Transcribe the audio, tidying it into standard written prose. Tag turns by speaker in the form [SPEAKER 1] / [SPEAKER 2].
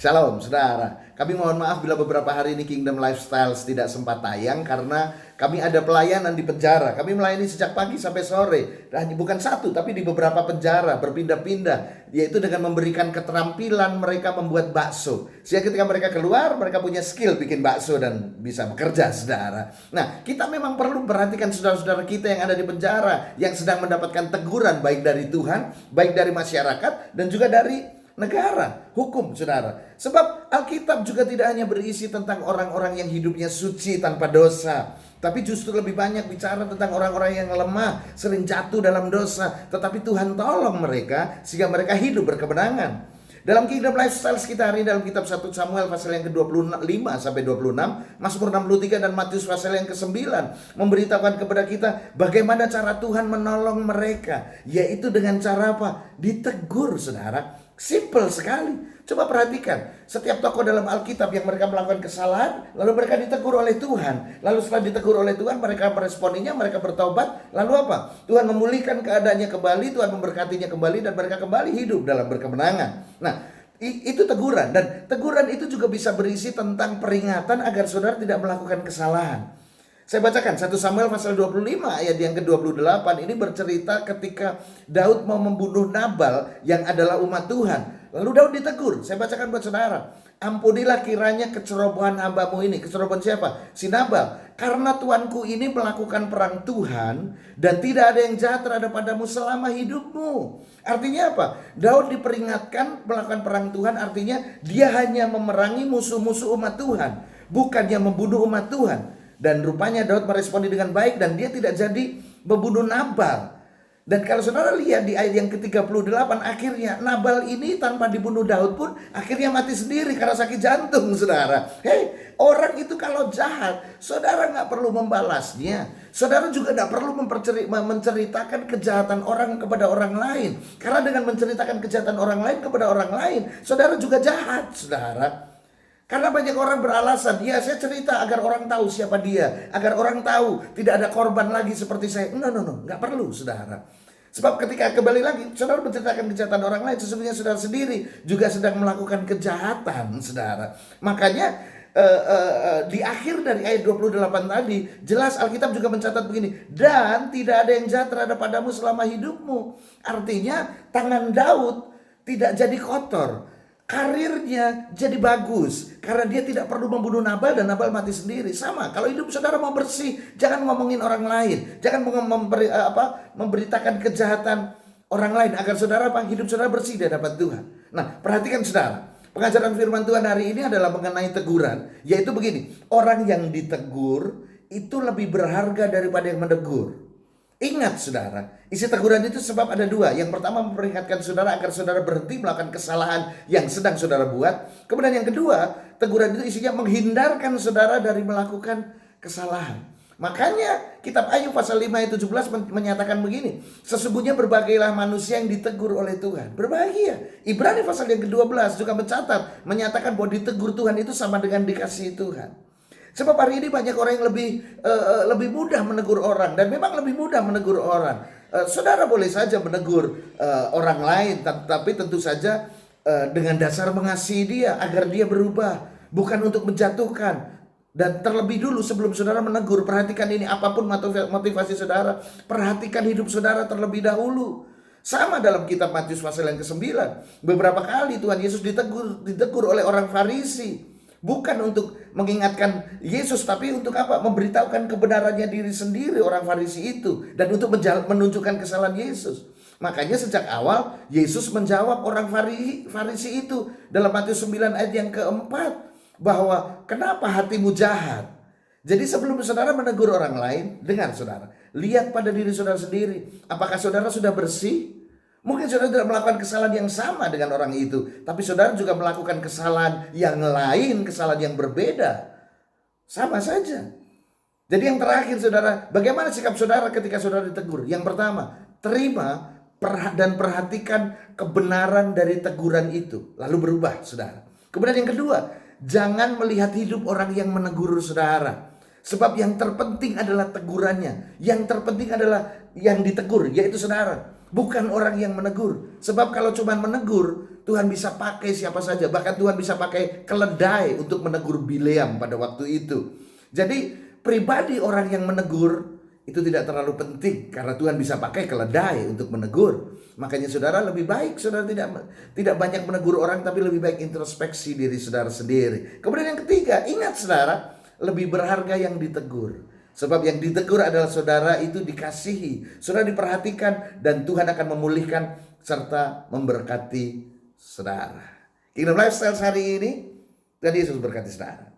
[SPEAKER 1] Shalom, saudara. Kami mohon maaf bila beberapa hari ini Kingdom Lifestyles tidak sempat tayang karena kami ada pelayanan di penjara. Kami melayani sejak pagi sampai sore. Dan bukan satu, tapi di beberapa penjara berpindah-pindah. Yaitu dengan memberikan keterampilan mereka membuat bakso. Sehingga ketika mereka keluar, mereka punya skill bikin bakso dan bisa bekerja, saudara. Nah, kita memang perlu perhatikan saudara-saudara kita yang ada di penjara, yang sedang mendapatkan teguran baik dari Tuhan, baik dari masyarakat, dan juga dari negara, hukum, saudara. Sebab Alkitab juga tidak hanya berisi tentang orang-orang yang hidupnya suci tanpa dosa, tapi justru lebih banyak bicara tentang orang-orang yang lemah, sering jatuh dalam dosa, tetapi Tuhan tolong mereka sehingga mereka hidup berkemenangan. Dalam Kingdom Lifestyle kita hari ini dalam kitab 1 Samuel pasal yang ke-25 sampai 26, Mazmur 63 dan Matius pasal yang ke-9 memberitahukan kepada kita bagaimana cara Tuhan menolong mereka, yaitu dengan cara apa? Ditegur, saudara. Simple sekali. Coba perhatikan, setiap tokoh dalam Alkitab yang mereka melakukan kesalahan, lalu mereka ditegur oleh Tuhan. Lalu setelah ditegur oleh Tuhan, mereka meresponinya, mereka bertobat. Lalu apa? Tuhan memulihkan keadaannya kembali, Tuhan memberkatinya kembali, dan mereka kembali hidup dalam berkemenangan. Nah, itu teguran. Dan teguran itu juga bisa berisi tentang peringatan agar saudara tidak melakukan kesalahan. Saya bacakan 1 Samuel pasal 25 ayat yang ke-28. Ini bercerita ketika Daud mau membunuh Nabal yang adalah umat Tuhan. Lalu Daud ditegur. Saya bacakan buat saudara. Ampunilah kiranya kecerobohan hambamu ini. Kecerobohan siapa? Si Nabal. Karena tuanku ini melakukan perang Tuhan dan tidak ada yang jahat terhadap padamu selama hidupmu. Artinya apa? Daud diperingatkan melakukan perang Tuhan, artinya dia hanya memerangi musuh-musuh umat Tuhan, bukannya membunuh umat Tuhan. Dan rupanya Daud meresponi dengan baik dan dia tidak jadi membunuh Nabal. Dan kalau saudara lihat di ayat yang ke-38, akhirnya Nabal ini tanpa dibunuh Daud pun akhirnya mati sendiri karena sakit jantung, saudara. Hei, orang itu kalau jahat, saudara nggak perlu membalasnya. Saudara juga nggak perlu menceritakan kejahatan orang kepada orang lain. Karena dengan menceritakan kejahatan orang lain kepada orang lain, saudara juga jahat, saudara. Karena banyak orang beralasan, ya saya cerita agar orang tahu siapa dia, agar orang tahu tidak ada korban lagi seperti saya. No, nggak perlu, saudara. Sebab ketika kembali lagi, saudara menceritakan kejahatan orang lain, sesungguhnya saudara sendiri juga sedang melakukan kejahatan, saudara. Makanya di akhir dari ayat 28 tadi, jelas Alkitab juga mencatat begini, dan tidak ada yang jahat terhadap padamu selama hidupmu. Artinya tangan Daud tidak jadi kotor. Karirnya jadi bagus karena dia tidak perlu membunuh Nabal dan Nabal mati sendiri. Sama, kalau hidup saudara mau bersih, jangan ngomongin orang lain, jangan memberitakan kejahatan orang lain agar saudara hidup saudara bersih di hadapan Tuhan. Nah, perhatikan saudara, pengajaran firman Tuhan hari ini adalah mengenai teguran, yaitu begini, orang yang ditegur itu lebih berharga daripada yang menegur. Ingat saudara, isi teguran itu sebab ada dua. Yang pertama memperingatkan saudara agar saudara berhenti melakukan kesalahan yang sedang saudara buat. Kemudian yang kedua, teguran itu isinya menghindarkan saudara dari melakukan kesalahan. Makanya kitab Ayub pasal 5 ayat 17 menyatakan begini, sesungguhnya berbagailah manusia yang ditegur oleh Tuhan. Berbahagia. Ibrani pasal yang ke-12 juga menyatakan bahwa ditegur Tuhan itu sama dengan dikasihi Tuhan. Sebab hari ini banyak orang yang lebih mudah menegur orang, dan memang lebih mudah menegur orang. Saudara boleh saja menegur orang lain, tapi tentu saja dengan dasar mengasihi dia agar dia berubah, bukan untuk menjatuhkan. Dan terlebih dulu sebelum saudara menegur, perhatikan ini, apapun motivasi saudara, perhatikan hidup saudara terlebih dahulu. Sama dalam kitab Matius pasal yang ke-9, beberapa kali Tuhan Yesus ditegur oleh orang Farisi. Bukan untuk mengingatkan Yesus, tapi untuk apa? Memberitahukan kebenarannya diri sendiri orang Farisi itu, dan untuk menunjukkan kesalahan Yesus. Makanya sejak awal Yesus menjawab orang Farisi itu dalam Matius 9 ayat yang keempat, bahwa kenapa hatimu jahat? Jadi sebelum saudara menegur orang lain, dengar saudara, lihat pada diri saudara sendiri. Apakah saudara sudah bersih? Mungkin saudara tidak melakukan kesalahan yang sama dengan orang itu, tapi saudara juga melakukan kesalahan yang lain, kesalahan yang berbeda. Sama saja. Jadi yang terakhir saudara, bagaimana sikap saudara ketika saudara ditegur? Yang pertama, terima dan perhatikan kebenaran dari teguran itu, lalu berubah saudara. Kemudian yang kedua, jangan melihat hidup orang yang menegur saudara. Sebab yang terpenting adalah tegurannya. Yang terpenting adalah yang ditegur, yaitu saudara. bukan orang yang menegur. Sebab kalau cuma menegur, Tuhan bisa pakai siapa saja. Bahkan Tuhan bisa pakai keledai untuk menegur Bileam pada waktu itu. Jadi pribadi orang yang menegur itu tidak terlalu penting, karena Tuhan bisa pakai keledai untuk menegur. Makanya saudara, lebih baik saudara tidak banyak menegur orang, tapi lebih baik introspeksi diri saudara sendiri. Kemudian yang ketiga, ingat saudara, lebih berharga yang ditegur. Sebab yang ditegur adalah saudara itu dikasihi, saudara diperhatikan, dan Tuhan akan memulihkan serta memberkati saudara. Kingdom Lifestyle hari ini, Tuhan Yesus berkati saudara.